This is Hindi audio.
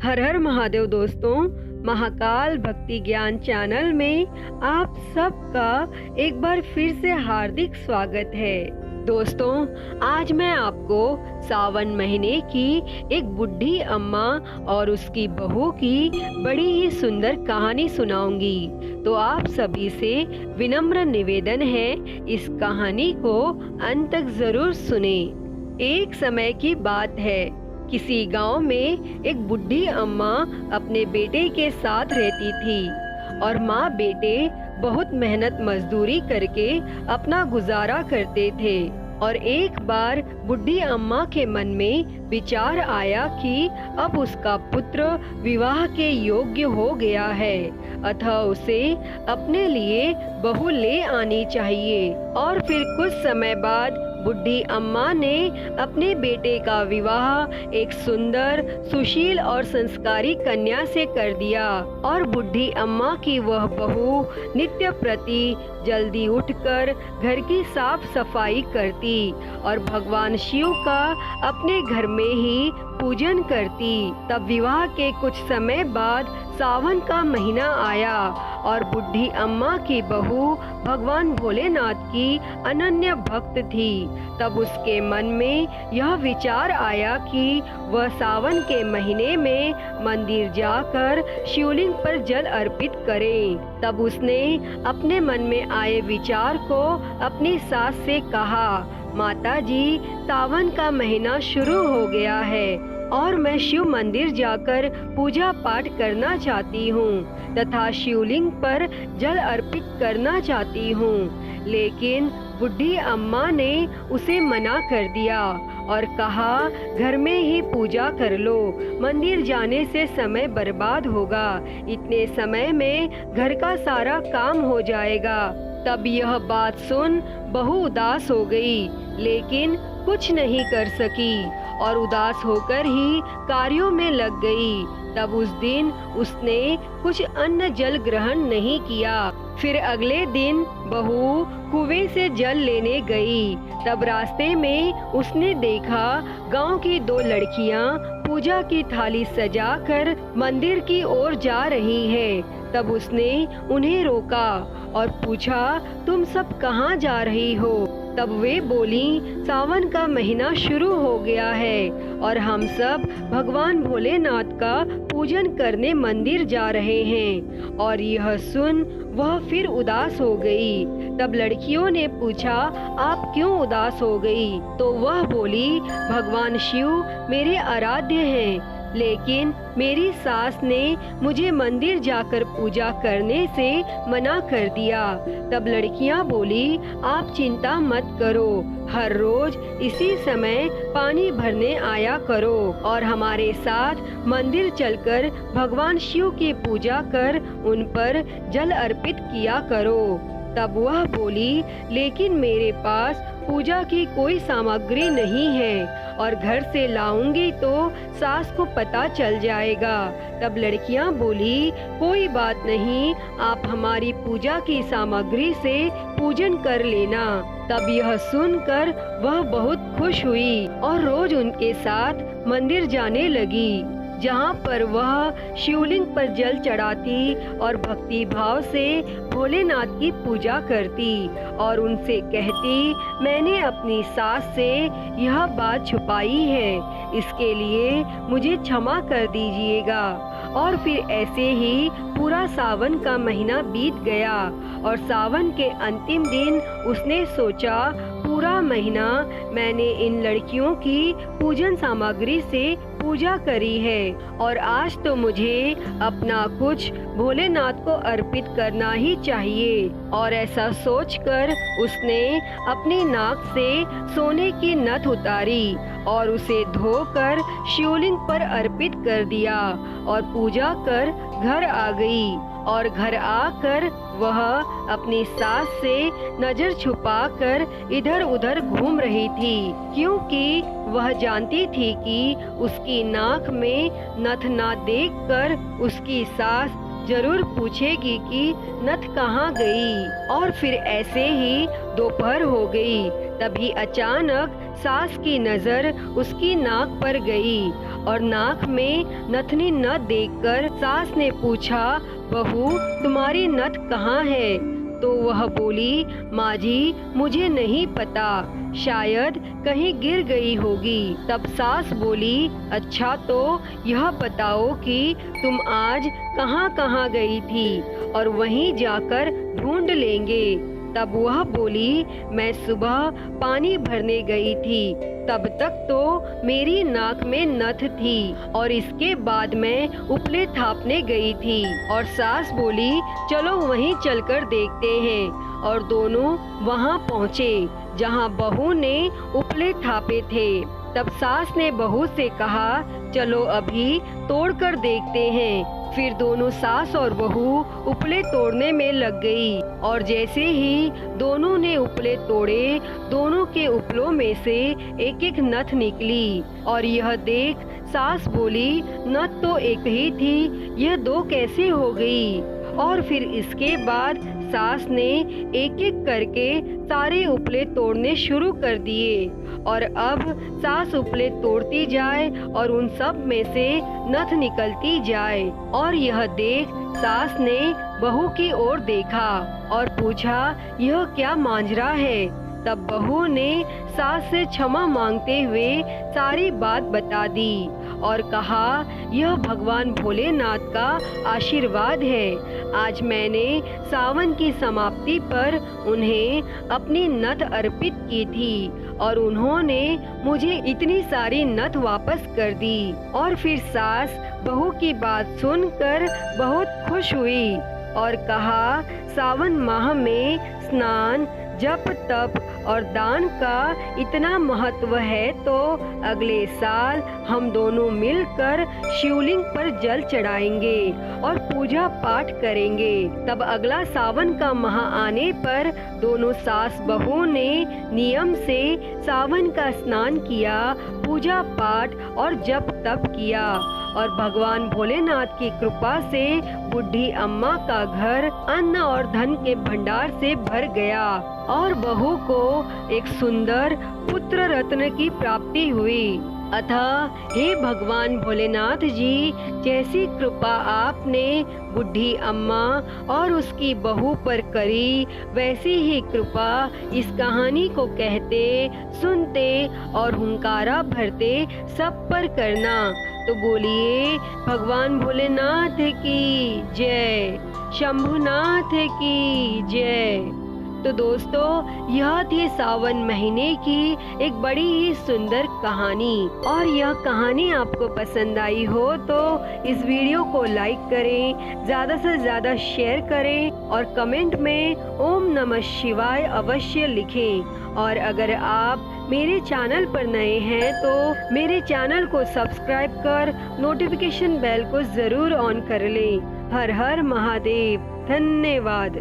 हर हर महादेव दोस्तों, महाकाल भक्ति ज्ञान चैनल में आप सबका एक बार फिर से हार्दिक स्वागत है। दोस्तों, आज मैं आपको सावन महीने की एक बुढ़ी अम्मा और उसकी बहू की बड़ी ही सुंदर कहानी सुनाऊंगी। तो आप सभी से विनम्र निवेदन है, इस कहानी को अंत तक जरूर सुने। एक समय की बात है, किसी गांव में एक बुढ़ी अम्मा अपने बेटे के साथ रहती थी और माँ बेटे बहुत मेहनत मजदूरी करके अपना गुजारा करते थे। और एक बार बुढ़ी अम्मा के मन में विचार आया कि अब उसका पुत्र विवाह के योग्य हो गया है, अतः उसे अपने लिए बहू ले आनी चाहिए। और फिर कुछ समय बाद बुढ़ी अम्मा ने अपने बेटे का विवाह एक सुंदर, सुशील और संस्कारी कन्या से कर दिया। और बुढ़ी अम्मा की वह बहू नित्य प्रति जल्दी उठकर घर की साफ सफाई करती और भगवान शिव का अपने घर में ही पूजन करती। तब विवाह के कुछ समय बाद सावन का महीना आया और बुढ़ी अम्मा की बहू भगवान भोलेनाथ की अनन्य भक्त थी। तब उसके मन में यह विचार आया कि वह सावन के महीने में मंदिर जाकर शिवलिंग पर जल अर्पित करे। तब उसने अपने मन में आए विचार को अपनी सास से कहा, माता जी, सावन का महीना शुरू हो गया है और मैं शिव मंदिर जाकर पूजा पाठ करना चाहती हूँ तथा शिवलिंग पर जल अर्पित करना चाहती हूँ। लेकिन बुढ़ी अम्मा ने उसे मना कर दिया और कहा, घर में ही पूजा कर लो, मंदिर जाने से समय बर्बाद होगा, इतने समय में घर का सारा काम हो जाएगा। तब यह बात सुन बहू उदास हो गई, लेकिन कुछ नहीं कर सकी और उदास होकर ही कार्यों में लग गई। तब उस दिन उसने कुछ अन्न जल ग्रहण नहीं किया। फिर अगले दिन बहू कुएं से जल लेने गई। तब रास्ते में उसने देखा गांव की दो लड़कियां पूजा की थाली सजाकर मंदिर की ओर जा रही हैं। तब उसने उन्हें रोका और पूछा, तुम सब कहाँ जा रही हो? तब वे बोली, सावन का महीना शुरू हो गया है और हम सब भगवान भोलेनाथ का पूजन करने मंदिर जा रहे हैं। और यह सुन वह फिर उदास हो गई। तब लड़कियों ने पूछा, आप क्यों उदास हो गई? तो वह बोली, भगवान शिव मेरे आराध्य हैं, लेकिन मेरी सास ने मुझे मंदिर जाकर पूजा करने से मना कर दिया। तब लड़कियां बोली, आप चिंता मत करो, हर रोज इसी समय पानी भरने आया करो और हमारे साथ मंदिर चलकर भगवान शिव की पूजा कर उन पर जल अर्पित किया करो। तब वह बोली, लेकिन मेरे पास पूजा की कोई सामग्री नहीं है और घर से लाऊंगी तो सास को पता चल जाएगा। तब लड़कियां बोली, कोई बात नहीं, आप हमारी पूजा की सामग्री से पूजन कर लेना। तब यह सुनकर वह बहुत खुश हुई और रोज उनके साथ मंदिर जाने लगी, जहाँ पर वह शिवलिंग पर जल चढ़ाती और भक्ति भाव से भोलेनाथ की पूजा करती और उनसे कहती, मैंने अपनी सास से यह बात छुपाई है, इसके लिए मुझे क्षमा कर दीजिएगा। और फिर ऐसे ही पूरा सावन का महीना बीत गया और सावन के अंतिम दिन उसने सोचा, पूरा महीना मैंने इन लड़कियों की पूजन सामग्री से पूजा करी है और आज तो मुझे अपना कुछ भोलेनाथ को अर्पित करना ही चाहिए। और ऐसा सोचकर उसने अपनी नाक से सोने की नथ उतारी और उसे धोकर शिवलिंग पर अर्पित कर दिया और पूजा कर घर आ गई। और घर आकर वह अपनी सास से नजर छुपाकर इधर उधर घूम रही थी, क्योंकि वह जानती थी कि उसकी नाक में नथ ना देखकर उसकी सास जरूर पूछेगी कि नथ कहाँ गई। और फिर ऐसे ही दोपहर हो गई। तभी अचानक सास की नजर उसकी नाक पर गई और नाक में नथनी न देखकर सास ने पूछा, बहू तुम्हारी नथ कहाँ है? तो वह बोली, माँ जी मुझे नहीं पता, शायद कहीं गिर गई होगी। तब सास बोली, अच्छा तो यह बताओ कि तुम आज कहाँ कहाँ गई थी और वहीं जाकर ढूंढ लेंगे। तब वह बोली, मैं सुबह पानी भरने गई थी, तब तक तो मेरी नाक में नथ थी और इसके बाद मैं उपले थापने गई थी। और सास बोली, चलो वहीं चलकर देखते हैं। और दोनों वहां पहुँचे जहां बहू ने उपले थापे थे। तब सास ने बहू से कहा, चलो अभी तोड़कर देखते हैं। फिर दोनों सास और बहू उपले तोड़ने में लग गई और जैसे ही दोनों ने उपले तोड़े, दोनों के उपलों में से एक एक नथ निकली। और यह देख सास बोली, नथ तो एक ही थी, यह दो कैसे हो गई? और फिर इसके बाद सास ने एक एक करके सारे उपले तोड़ने शुरू कर दिए और अब सास उपले तोड़ती जाए और उन सब में से नथ निकलती जाए। और यह देख सास ने बहू की ओर देखा और पूछा, यह क्या मांजरा है? तब बहू ने सास से क्षमा मांगते हुए सारी बात बता दी और कहा, यह भगवान भोलेनाथ का आशीर्वाद है। आज मैंने सावन की समाप्ति पर उन्हें अपनी नथ अर्पित की थी और उन्होंने मुझे इतनी सारी नथ वापस कर दी। और फिर सास बहू की बात सुनकर बहुत खुश हुई और कहा, सावन माह में स्नान, जप, तप और दान का इतना महत्व है तो अगले साल हम दोनों मिलकर शिवलिंग पर जल चढ़ाएंगे और पूजा पाठ करेंगे। तब अगला सावन का माह आने पर दोनों सास बहू ने नियम से सावन का स्नान किया, पूजा पाठ और जप तप किया और भगवान भोलेनाथ की कृपा से बुढ़ी अम्मा का घर अन्न और धन के भंडार से भर गया और बहू को एक सुंदर पुत्र रत्न की प्राप्ति हुई। अतः हे भगवान भोलेनाथ जी, जैसी कृपा आपने बुढ़ी अम्मा और उसकी बहू पर करी, वैसी ही कृपा इस कहानी को कहते, सुनते और हुंकारा भरते सब पर करना। तो बोलिए भगवान भोलेनाथ की जय, शंभुनाथ की जय। तो दोस्तों, यह थी सावन महीने की एक बड़ी ही सुंदर कहानी और यह कहानी आपको पसंद आई हो तो इस वीडियो को लाइक करें, ज्यादा से ज्यादा शेयर करें और कमेंट में ओम नमः शिवाय अवश्य लिखें। और अगर आप मेरे चैनल पर नए हैं तो मेरे चैनल को सब्सक्राइब कर नोटिफिकेशन बेल को जरूर ऑन कर लें। हर हर महादेव। धन्यवाद।